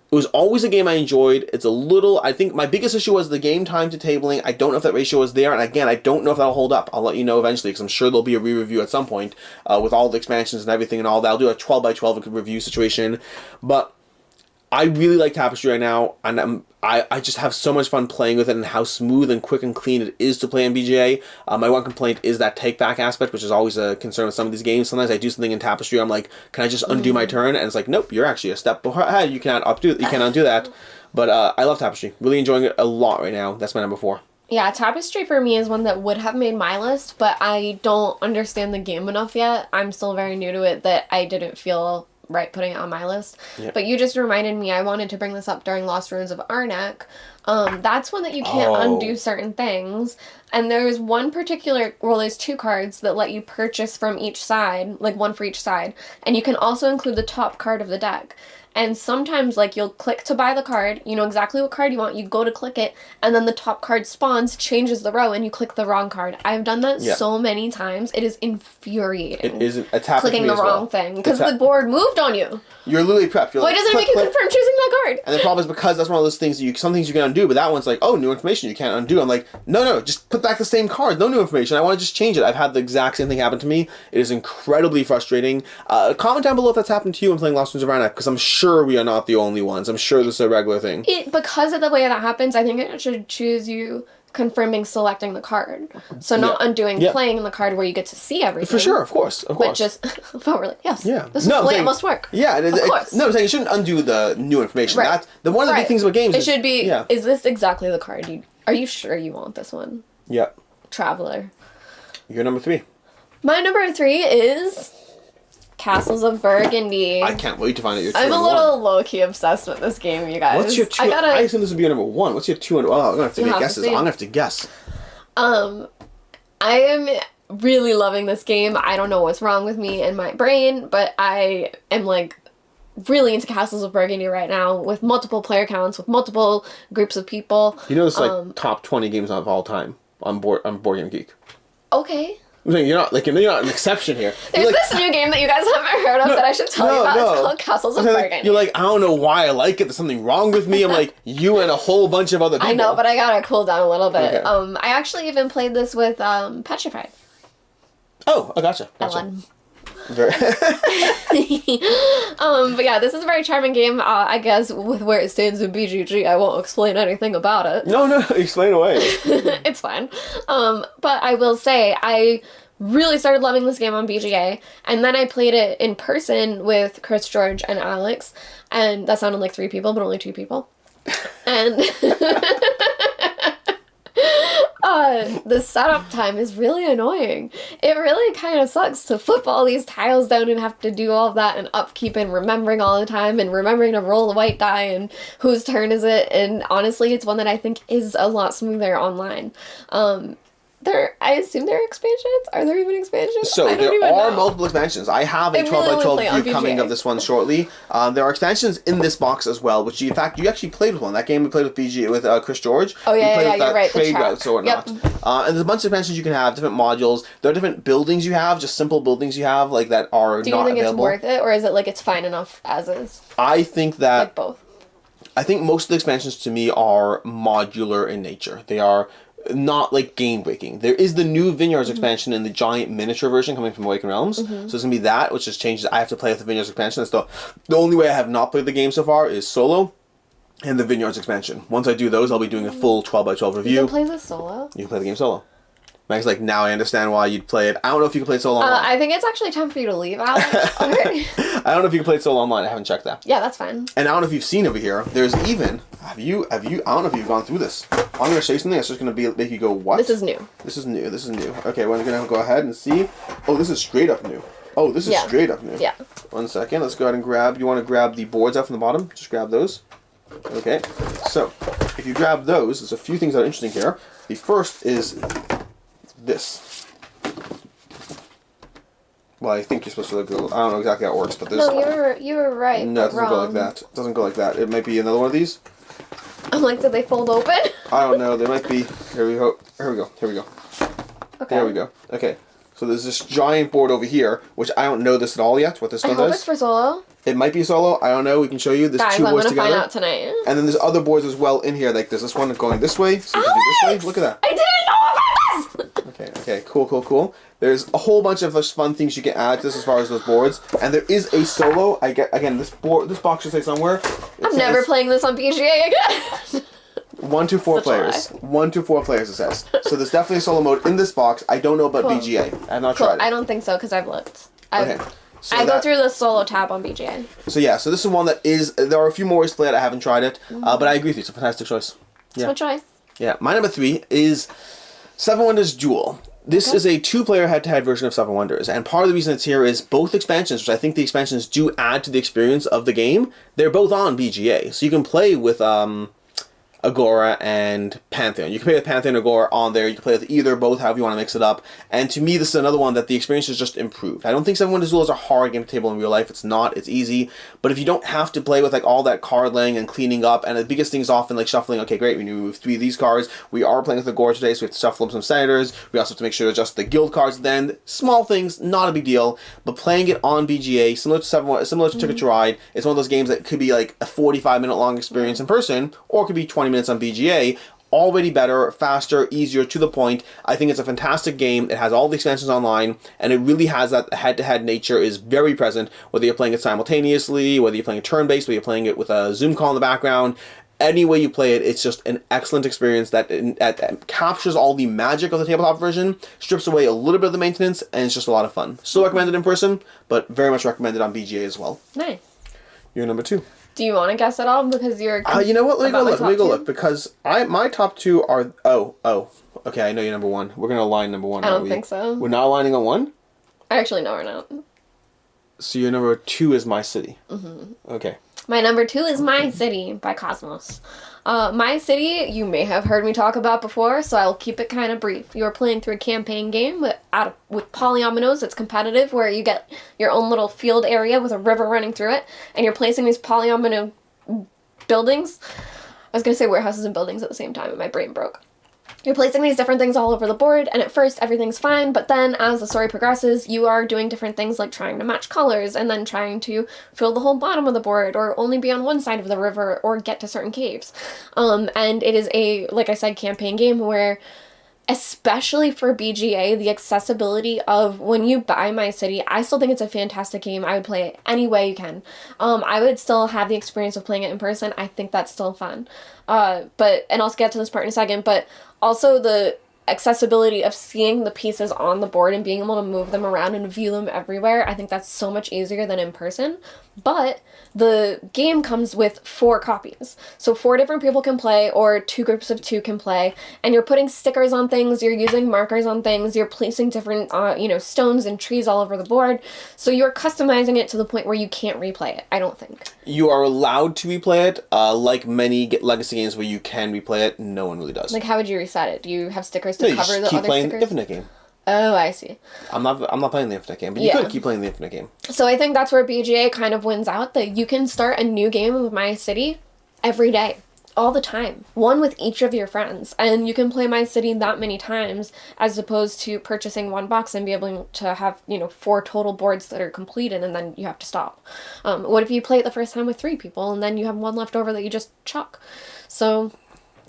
it was always a game I enjoyed. I think my biggest issue was the game time to tabling. I don't know if that ratio is there, and again, I don't know if that'll hold up. I'll let you know eventually, because I'm sure there'll be a re-review at some point with all the expansions and everything and all that. I'll do a 12 by 12 review situation, but I really like Tapestry right now, and I just have so much fun playing with it and how smooth and quick and clean it is to play in BGA. My one complaint is that take-back aspect, which is always a concern with some of these games. Sometimes I do something in Tapestry, I'm like, can I just undo my turn? And it's like, nope, you're actually a step ahead. You cannot undo that. But I love Tapestry. Really enjoying it a lot right now. That's my number 4. Yeah, Tapestry for me is one that would have made my list, but I don't understand the game enough yet. I'm still very new to it that I didn't feel right putting it on my list. Yep. But you just reminded me, I wanted to bring this up during Lost Ruins of Arnak. That's one that you can't undo certain things. And there's one particular, well, there's two cards that let you purchase from each side, like one for each side. And you can also include the top card of the deck. And sometimes, like, you'll click to buy the card, you know exactly what card you want, you go to click it, and then the top card spawns, changes the row, and you click the wrong card. I've done that so many times. It is infuriating. It isn't. It's happened clicking to me the as well. wrong thing, because the board moved on you. You're literally prepped. You're Why doesn't it make you confirm choosing that card? And the problem is because that's one of those things some things you can undo, but that one's like, oh, new information you can't undo. I'm like, no, just put back the same card. No new information. I want to just change it. I've had the exact same thing happen to me. It is incredibly frustrating. Comment down below if that's happened to you when playing Lost Winds of Arnak, because I'm sure we are not the only ones. I'm sure this is a regular thing. Because of the way that happens, I think it should choose you confirming selecting the card. So not undoing playing the card where you get to see everything. For sure, of course. But just, but we're like, yes, this is the way it must work. Yeah, of course. No, I'm saying you shouldn't undo the new information. Right. That's one of the big things about games. It should be, is this exactly the card are you sure you want this one? Yeah. Traveler. You're number 3. My number 3 is Castles of Burgundy. I can't wait to find out your 2 I'm a little low-key obsessed with this game, you guys. What's your 2? I assume this would be your number 1. What's your 2? Oh, I'm going to have to make guesses. I'm going to have to guess. I am really loving this game. I don't know what's wrong with me and my brain, but I am, like, really into Castles of Burgundy right now, with multiple player counts, with multiple groups of people. You know this like top 20 games of all time on Board Game Geek. Okay. I'm saying you're not an exception here. There's this new game that you guys haven't heard of that I should tell you about. It's called Castles of Burgundy. You're like, I don't know why I like it. There's something wrong with me. I'm like, you and a whole bunch of other people. I know, but I gotta cool down a little bit. Okay. I actually even played this with Petrified. Oh, I gotcha. Ellen. Very but yeah, this is a very charming game. I guess with where it stands in BGG, I won't explain anything about it. No, explain away. It's fine. But I will say, I really started loving this game on BGA, and then I played it in person with Chris, George, and Alex, and that sounded like 3 people, but only 2 people. And the setup time is really annoying. It really kind of sucks to flip all these tiles down and have to do all of that and upkeep and remembering all the time and remembering to roll the white die and whose turn is it. And honestly, it's one that I think is a lot smoother online. I assume there are expansions? Are there even expansions? So there are multiple expansions. I have a 12x12 view coming of this one shortly. There are expansions in this box as well, which in fact you actually played with one. That game we played with BG with Chris George. Oh yeah, you're right. Trade routes or whatnot. Yep. And there's a bunch of expansions you can have, different modules. There are different buildings you have, just simple buildings you have, like that are not available. Do you think it's worth it, or is it like it's fine enough as is? I think that like both. I think most of the expansions to me are modular in nature. They are not like game breaking. There is the new Vineyards expansion in the giant miniature version coming from Awakened Realms. So it's gonna be that, which just changes. I have to play with the Vineyards expansion. That's the only way I have not played the game so far is solo and the Vineyards expansion. Once I do those, I'll be doing a full 12x12 review. You can play this solo? You can play the game solo. Meg's like, now I understand why you'd play it. I don't know if you can play it solo online. I think it's actually time for you to leave, Alex. I don't know if you can play it solo online. I haven't checked that. Yeah, that's fine. And I don't know if you've seen over here. There's even I don't know if you've gone through this. I'm gonna show you something that's just gonna make you go, what? This is new. This is new. Okay, we're gonna go ahead and see. Oh, this is straight up new. Oh, this is straight up new. Yeah. 1 second. Let's go ahead and grab. You want to grab the boards out from the bottom? Just grab those. Okay. So, if you grab those, there's a few things that are interesting here. The first is this. Well, I think you're supposed to go. I don't know exactly how it works, but this. No, you were right. No, it doesn't go like that. It doesn't go like that. It might be another one of these. I'm like, did they fold open? I don't know. There might be. Here we go. Okay. There we go. Okay. So there's this giant board over here, which I don't know this at all yet. What this one does. I hope it's for solo. It might be solo. I don't know. We can show you. There's Guys, 2 boards I'm together. gonna find out tonight. And then there's other boards as well in here. Like there's this one going this way, so you can do this way. Look at that. I didn't know about this. Okay. Cool. There's a whole bunch of fun things you can add to this as far as those boards. And there is a solo. This box should say somewhere. I'm never playing this on BGA again. 1 to 4 players. 1 to 4 players, it says. So there's definitely a solo mode in this box. I don't know about BGA. I've not tried it. I don't think so, because I've looked. Okay. So I go through the solo tab on BGA. So yeah, so this is one that is. There are a few more ways to play it. I haven't tried it, but I agree with you. It's a fantastic choice. It's my choice. Yeah, my number 3 is Seven Wonders Duel. This is a 2-player head-to-head version of Seven Wonders, and part of the reason it's here is both expansions, which I think the expansions do add to the experience of the game. They're both on BGA, so you can play with Agora and Pantheon. You can play with Pantheon and Agora on there. You can play with either or both, however you want to mix it up. And to me, this is another one that the experience has just improved. I don't think Seven Wonders Duel is a hard game to table in real life. It's not. It's easy. But if you don't have to play with like all that card laying and cleaning up, and the biggest thing is often like shuffling. Okay, great. We need to move 3 of these cards. We are playing with Agora today, so we have to shuffle up some senators. We also have to make sure to adjust the guild cards. Then small things, not a big deal. But playing it on BGA, similar to Ticket to Ride, it's one of those games that could be like a 45-minute long experience in person, or it could be 20 minutes on BGA. Already better, faster, easier, to the point. I think it's a fantastic game. It has all the expansions online, and it really has that head-to-head nature is very present, whether you're playing it simultaneously, whether you're playing it turn-based, whether you're playing it with a Zoom call in the background. Any way you play it, it's just an excellent experience that captures all the magic of the tabletop version, strips away a little bit of the maintenance, and it's just a lot of fun. Still recommended in person, but very much recommended on BGA as well. Nice. You're number 2. Do you want to guess at all? Because you're... you know what? Let me go look. Because my top 2 are... Oh. Okay, I know you're number 1. We're going to align number 1, I don't think so. We're not aligning on 1? Actually, no, we're not. So your number 2 is My City. Mm-hmm. Okay. My number 2 is My City by Cosmos. My City, you may have heard me talk about before, so I'll keep it kind of brief. You're playing through a campaign game with polyominoes. It's competitive, where you get your own little field area with a river running through it, and you're placing these polyomino buildings. I was going to say warehouses and buildings at the same time, and my brain broke. You're placing these different things all over the board, and at first everything's fine, but then as the story progresses, you are doing different things like trying to match colors, and then trying to fill the whole bottom of the board, or only be on one side of the river, or get to certain caves. And it is a, like I said, campaign game where, especially for BGA, the accessibility of when you buy My City, I still think it's a fantastic game. I would play it any way you can. I would still have the experience of playing it in person. I think that's still fun. And I'll get to this part in a second, but also the accessibility of seeing the pieces on the board and being able to move them around and view them everywhere. I think that's so much easier than in person. But the game comes with 4 copies. So 4 different people can play, or 2 groups of 2 can play, and you're putting stickers on things, you're using markers on things, you're placing different stones and trees all over the board. So you're customizing it to the point where you can't replay it, I don't think. You are allowed to replay it. Like many legacy games where you can replay it, no one really does. Like, how would you reset it? Do you have stickers to cover the other stickers? Keep playing the Infinite game. Oh, I see. I'm not playing the Infinite game, but you could keep playing the Infinite game. So I think that's where BGA kind of wins out, that you can start a new game of My City every day, all the time. One with each of your friends. And you can play My City that many times, as opposed to purchasing 1 box and be able to have, 4 total boards that are completed, and then you have to stop. What if you play it the first time with 3 people, and then you have 1 left over that you just chuck? So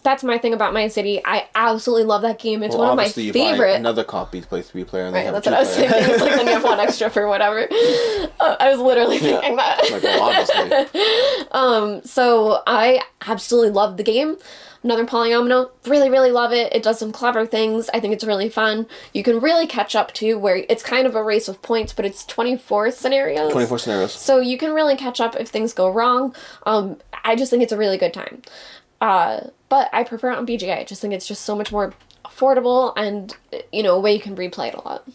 that's my thing about My City. I absolutely love that game. It's one of my favorite. You buy another copy to play 3-player, and right, that's what I was thinking. It's like then you have 1 extra for whatever. I was literally thinking that. Like, well, obviously. So I absolutely love the game. Another polyomino, really, really love it. It does some clever things. I think it's really fun. You can really catch up to where it's kind of a race of points, but it's 24 scenarios. 24 scenarios. So you can really catch up if things go wrong. I just think it's a really good time. But I prefer it on BGA. I just think it's just so much more affordable and, a way you can replay it a lot.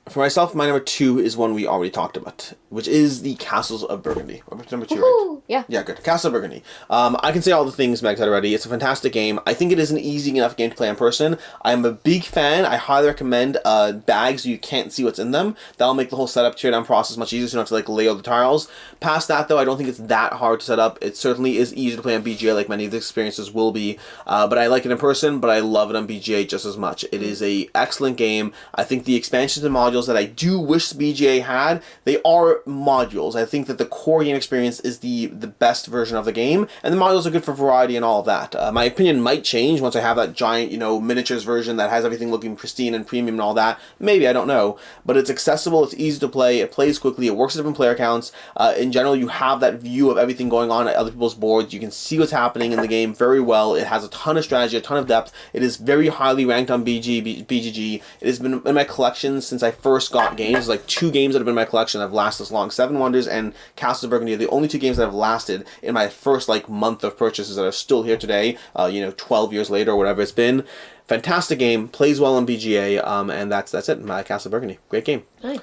For myself, my number 2 is one we already talked about, which is the Castles of Burgundy. Number 2, right? Yeah. Yeah, good. Castle of Burgundy. I can say all the things Meg said already. It's a fantastic game. I think it is an easy enough game to play in person. I'm a big fan. I highly recommend bags so you can't see what's in them. That'll make the whole setup, tear down process much easier, so you don't have to lay out the tiles. Past that, though, I don't think it's that hard to set up. It certainly is easier to play on BGA, like many of the experiences will be. But I like it in person, but I love it on BGA just as much. It is a excellent game. I think the expansions and modules that I do wish BGA had, they are modules. I think that the core game experience is the best version of the game, and the modules are good for variety and all of that. My opinion might change once I have that giant, miniatures version that has everything looking pristine and premium and all that. Maybe, I don't know. But it's accessible, it's easy to play, it plays quickly, it works with different player counts. In general, you have that view of everything going on at other people's boards. You can see what's happening in the game very well. It has a ton of strategy, a ton of depth. It is very highly ranked on BGG. It has been in my collection since I first got games. Like 2 games that have been in my collection that have lasted this long. Seven Wonders and Castles of Burgundy are the only 2 games that have lasted in my first month of purchases that are still here today, 12 years later or whatever it's been. Fantastic game, plays well on BGA, and that's it. My Castle of Burgundy. Great game. Nice.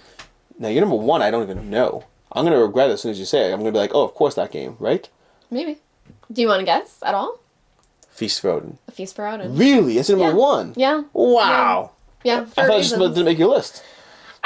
Now, your number 1, I don't even know. I'm going to regret it as soon as you say it. I'm going to be like, oh, of course that game, right? Maybe. Do you want to guess at all? Feast for Odin. A Feast for Odin. Really? It's number Yeah. one? Yeah. Wow. Yeah. I thought it just didn't make your list.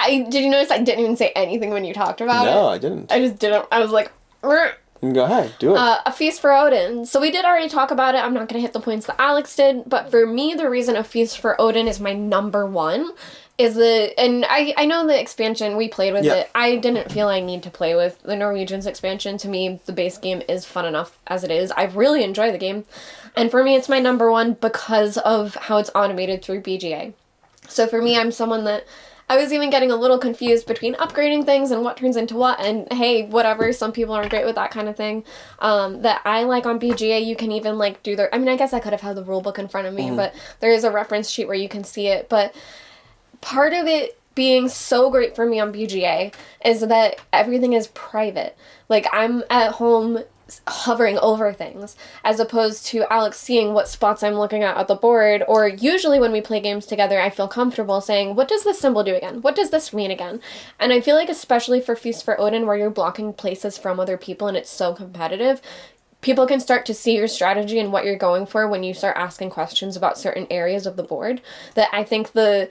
Did you notice I didn't even say anything when you talked about it? No, I didn't. I just didn't. I was like, "Rrr." Go ahead, do it. A Feast for Odin. So we did already talk about it. I'm not going to hit the points that Alex did, but for me, the reason A Feast for Odin is my number one is and I know the expansion, we played with it. I didn't feel I need to play with the Norwegians expansion. To me, the base game is fun enough as it is. I really enjoy the game. And for me, it's my number one because of how it's automated through BGA. So for me, I'm someone that I was even getting a little confused between upgrading things and what turns into what, and hey, whatever, some people aren't great with that kind of thing. That I like on BGA, you can even like do I mean, I guess I could have had the rule book in front of me, but there is a reference sheet where you can see it. But part of it being so great for me on BGA is that everything is private. Like, I'm at home hovering over things as opposed to Alex seeing what spots I'm looking at the board, or usually when we play games together I feel comfortable saying, what does this symbol do again? What does this mean again? And I feel like especially for Feast for Odin, where you're blocking places from other people and it's so competitive, people can start to see your strategy and what you're going for when you start asking questions about certain areas of the board. That I think the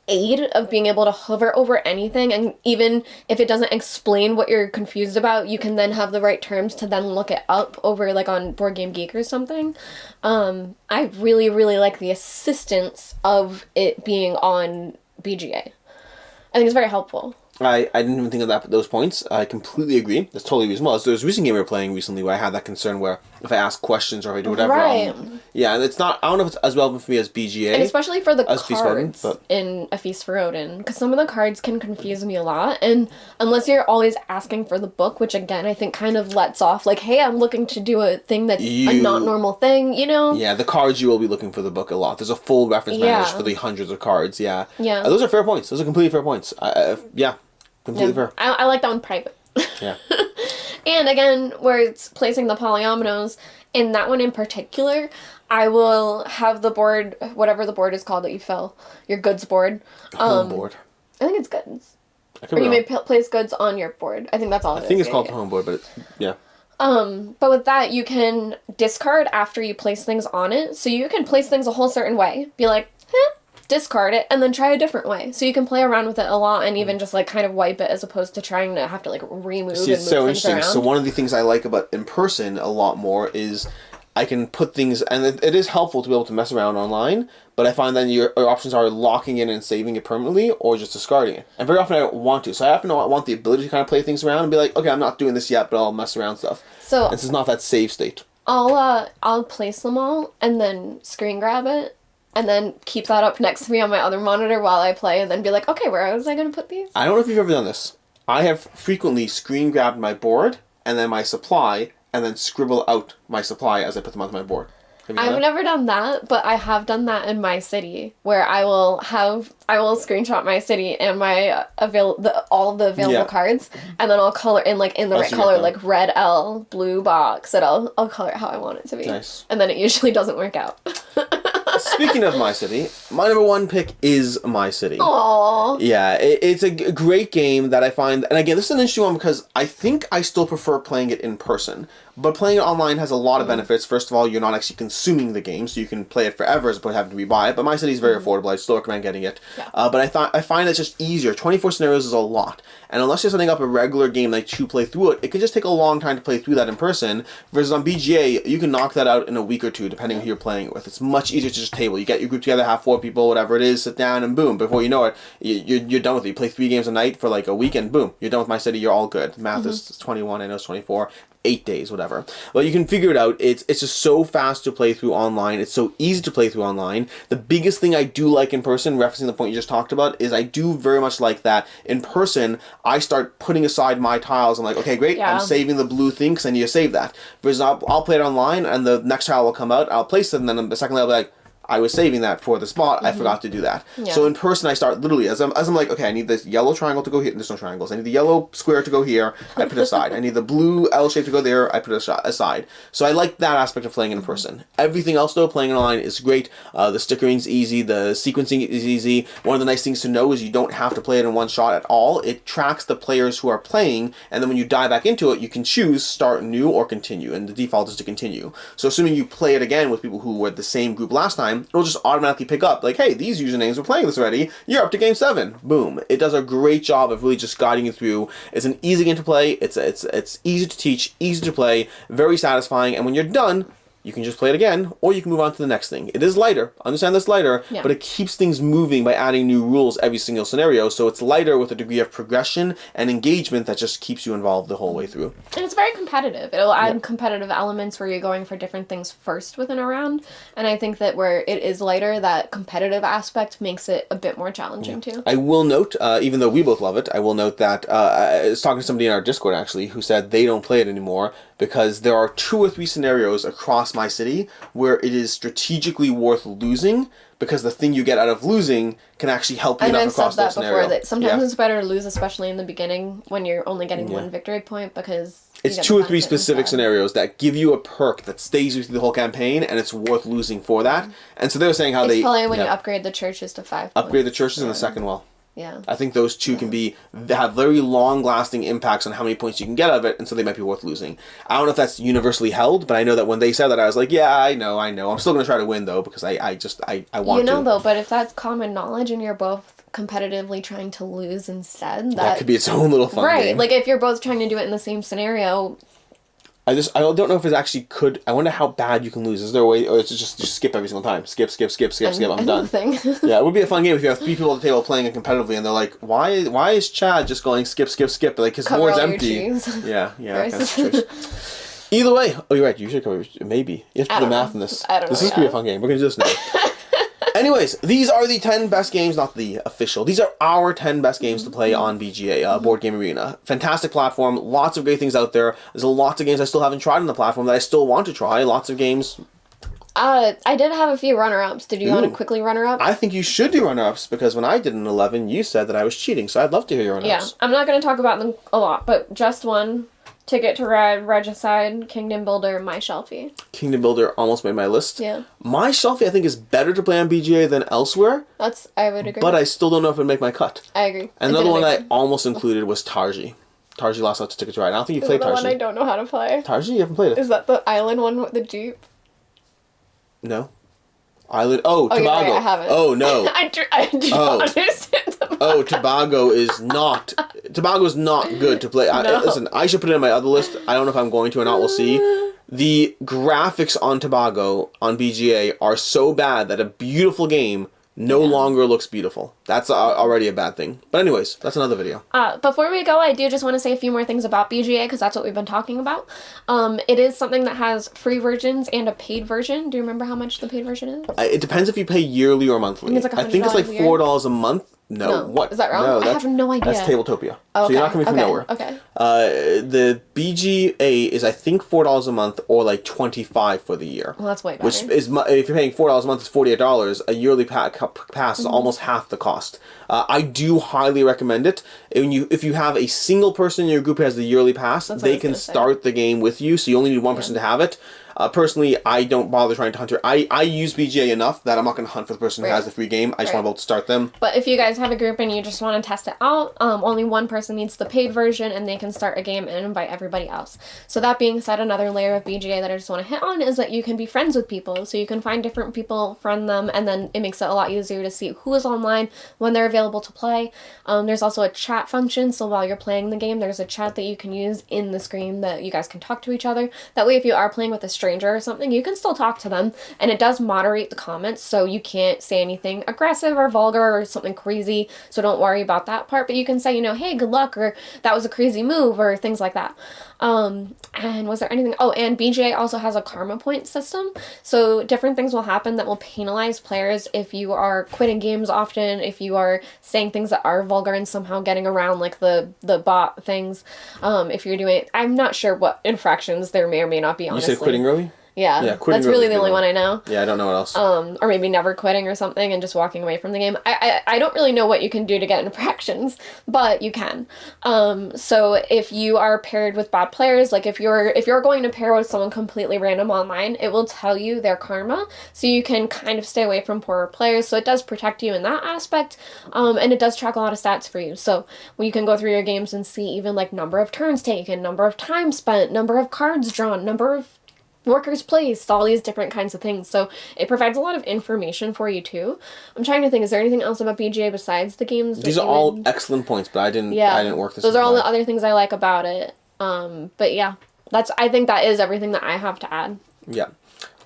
aid of being able to hover over anything, and even if it doesn't explain what you're confused about, you can then have the right terms to then look it up over like on Board Game Geek or something. I really, really like the assistance of it being on BGA. I think it's very helpful. I didn't even think of those points. I completely agree. That's totally reasonable. There's a recent game we were playing recently where I had that concern where if I ask questions or if I do whatever, right. Yeah, and it's not. I don't know if it's as relevant for me as BGA, and especially for the cards Odin, in A Feast for Odin, because some of the cards can confuse me a lot, and unless you're always asking for the book, which again I think kind of lets off like, hey, I'm looking to do a thing that's a not normal thing, you know? Yeah, the cards you will be looking for the book a lot. There's a full reference manual for the hundreds of cards. Yeah, yeah. Those are fair points. Those are completely fair points. Yeah. Completely fair. I like that one private. Yeah. And again, where it's placing the polyominoes, in that one in particular, I will have the board, whatever the board is called that you fill, your goods board. Home board. I think it's goods. Or you may place goods on your board. I think that's all it is. I think it's called the home board, but yeah. But with that, you can discard after you place things on it. So you can place things a whole certain way. Be like, discard it, and then try a different way. So you can play around with it a lot and even just like kind of wipe it as opposed to trying to have to like remove and move it's so things interesting. around. So one of the things I like about in person a lot more is I can put things, and it is helpful to be able to mess around online, but I find that your options are locking in and saving it permanently or just discarding it. And very often I don't want to. So I often want the ability to kind of play things around and be like, okay, I'm not doing this yet, but I'll mess around stuff. So this is not that save state. I'll place them all and then screen grab it and then keep that up next to me on my other monitor while I play and then be like, okay, where was I going to put these? I don't know if you've ever done this. I have frequently screen grabbed my board and then my supply and then scribble out my supply as I put them onto my board. I've never done that, but I have done that in My City, where I will screenshot My City and my all of the available cards, and then I'll color in like in the right color, like red L, blue box, and I'll color it how I want it to be. Nice. And then it usually doesn't work out. Speaking of My City, my number one pick is My City. Aww. Yeah, it's a great game that I find, and again, this is an interesting one because I think I still prefer playing it in person. But playing it online has a lot of benefits. First of all, you're not actually consuming the game, so you can play it forever as opposed to having to rebuy it. But My City is very affordable. I still recommend getting it. Yeah. But I find it's just easier. 24 scenarios is a lot. And unless you're setting up a regular game like you play through it, it can just take a long time to play through that in person. Versus on BGA, you can knock that out in a week or two, depending on who you're playing it with. It's much easier to just table. You get your group together, have 4 people, whatever it is, sit down, and boom. Before you know it, you're done with it. You play 3 games a night for like a week, and boom, you're done with My City. You're all good. Math is 21. I know it's 24. 8 days, whatever. But you can figure it out. It's just so fast to play through online. It's so easy to play through online. The biggest thing I do like in person, referencing the point you just talked about, is I do very much like that. In person, I start putting aside my tiles. I'm like, okay, great, I'm saving the blue thing because I need to save that. Whereas I'll play it online, and the next tile will come out, I'll place it, and then the second I'll be like, I was saving that for the spot. I forgot to do that. Yeah. So in person, I start literally as I'm like, okay, I need this yellow triangle to go here. There's no triangles. I need the yellow square to go here. I put aside. I need the blue L shape to go there. I put aside. So I like that aspect of playing in person. Everything else though, playing online is great. The stickering's easy. The sequencing is easy. One of the nice things to know is you don't have to play it in one shot at all. It tracks the players who are playing, and then when you dive back into it, you can choose start new or continue, and the default is to continue. So assuming you play it again with people who were the same group last time, it'll just automatically pick up like, hey, these usernames were playing this already. You're up to game 7. Boom. It does a great job of really just guiding you through. It's an easy game to play. It's easy to teach, easy to play, very satisfying, and when you're done, you can just play it again, or you can move on to the next thing. It is lighter. Understand that's lighter, Yeah. but it keeps things moving by adding new rules every single scenario, so it's lighter with a degree of progression and engagement that just keeps you involved the whole way through. And it's very competitive. It'll add competitive elements where you're going for different things first within a round. And I think that where it is lighter, that competitive aspect makes it a bit more challenging too. I will note, even though we both love it, I will note that I was talking to somebody in our Discord actually who said they don't play it anymore because there are 2 or 3 scenarios across my city where it is strategically worth losing because the thing you get out of losing can actually help you And enough I've said across that that scenario. before, that sometimes Yeah. it's better to lose, especially in the beginning when you're only getting one victory point, because you It's get 2 the or 3 benefit specific instead. scenarios that give you a perk that stays with you the whole campaign, and it's worth losing for that. And so they were saying how It's they probably when you yeah, upgrade the churches to 5 upgrade the points. churches in the second well. Yeah. I think those 2 can have very long-lasting impacts on how many points you can get out of it, and so they might be worth losing. I don't know if that's universally held, but I know that when they said that, I was like, yeah, I know. I'm still going to try to win, though, because I want You know, to. though, but if that's common knowledge and you're both competitively trying to lose instead, That could be its own little fun right. game. Like if you're both trying to do it in the same scenario, I don't know if it actually could. I wonder how bad you can lose. Is there a way, or is it just skip every single time? Skip, I'm done. thing. Yeah, it would be a fun game if you have 3 people at the table playing it competitively, and they're like, "Why is Chad just going skip?" Like his Cover board's all your empty. cheese. Yeah, Right. kind of situation. Either way, oh, you're right. You should cover. Maybe you have to I do the don't math know. in this. I don't This know, is gonna be a yeah. fun game. We're gonna do this now. Anyways, these are the 10 best games, not the official. These are our 10 best games to play on BGA, Board Game Arena. Fantastic platform, lots of great things out there. There's lots of games I still haven't tried on the platform that I still want to try. Lots of games. I did have a few runner-ups. Did you want to Ooh. quickly runner-up? I think you should do runner-ups because when I did an 11, you said that I was cheating, so I'd love to hear your Yeah, runner-ups. I'm not going to talk about them a lot, but just one. Ticket to Ride, Regicide, Kingdom Builder, My Shelfie. Kingdom Builder almost made my list. Yeah. My Shelfie, I think, is better to play on BGA than elsewhere, I would agree. but I still don't know if it'd make my cut. I agree. And It another didn't one make I almost included was Tarji. Tarji lost out to Ticket to Ride. I don't think you Is played that the one I Tarji. don't know how to play? Tarji? You haven't played it? Is that the island one with the Jeep? No. Island. Oh, Oh, you're Tobago. right, I haven't. Oh, no. I do Oh. not understand the Oh, Tobago is not. Tobago's not good to play. No. Listen, I should put it in my other list. I don't know if I'm going to or not. We'll see. The graphics on Tobago on BGA are so bad that a beautiful game no longer looks beautiful. That's already a bad thing. But anyways, that's another video. Before we go, I do just want to say a few more things about BGA because that's what we've been talking about. It is something that has free versions and a paid version. Do you remember how much the paid version is? It depends if you pay yearly or monthly. it's like I think it's like $100 a year. $4 a month. No, what? Is that wrong? No, I have no idea. That's Tabletopia. Oh, So you're not coming from okay. nowhere. Okay. The BGA is I think $4 a month or like $25 for the year. Well, that's way better. Which is if you're paying $4 a month, it's $48. A yearly pass Mm-hmm. is almost half the cost. I do highly recommend it. If you have a single person in your group who has the yearly pass, That's what I they was can gonna say. start the game with you. So you only need one person to have it. Personally, I don't bother trying to hunt her. I use BGA enough that I'm not going to hunt for the person who Right. has the free game. I just Right. want to be able to start them. But if you guys have a group and you just want to test it out, only one person needs the paid version and they can start a game and invite everybody else. So that being said, another layer of BGA that I just want to hit on is that you can be friends with people. So you can find different people, friend them, and then it makes it a lot easier to see who is online when they're available to play. There's also a chat function, so while you're playing the game, there's a chat that you can use in the screen that you guys can talk to each other. That way, if you are playing with a stranger or something, you can still talk to them, and it does moderate the comments, so you can't say anything aggressive or vulgar or something crazy, so don't worry about that part, but you can say, hey, good luck, or that was a crazy move, or things like that. And was there anything? Oh, and BGA also has a karma point system, so different things will happen that will penalize players if you are quitting games often, if you are saying things that are vulgar and somehow getting around like the bot things. If you're doing, I'm not sure what infractions there may or may not be, You honestly. said quitting early? Yeah, Yeah, quitting that's really road the is a only good one I know. Yeah, I don't know what else. Or maybe never quitting or something and just walking away from the game. I don't really know what you can do to get infractions, but you can. So if you are paired with bad players, like if you're going to pair with someone completely random online, it will tell you their karma, so you can kind of stay away from poorer players. So it does protect you in that aspect, and it does track a lot of stats for you. So when you can go through your games and see even like number of turns taken, number of time spent, number of cards drawn, number of workers placed, all these different kinds of things. So it provides a lot of information for you too. I'm trying to think, is there anything else about BGA besides the games? These are all excellent points, but I didn't work this. Those are all the other things I like about it. But yeah, I think that is everything that I have to add. Yeah.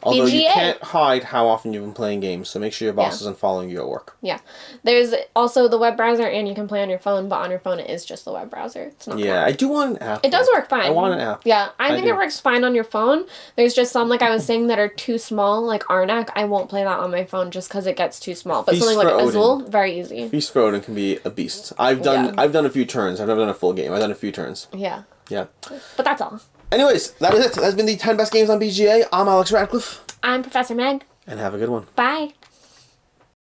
Although you BGA. can't hide how often you've been playing games, so make sure your boss isn't following you at work. Yeah. There's also the web browser, and you can play on your phone, but on your phone it is just the web browser. It's not Yeah, I do want an app. It does work fine. I want an app. Yeah, I think it works fine on your phone. There's just some, like I was saying, that are too small, like Arnak. I won't play that on my phone just because it gets too small. But Feast something like for Odin. Azul, very easy. Feast for Odin can be a beast. I've done a few turns. I've never done a full game. I've done a few turns. Yeah. Yeah. But that's all. Anyways, that is it. That's been the 10 best games on BGA. I'm Alex Radcliffe. I'm Professor Meg. And have a good one. Bye.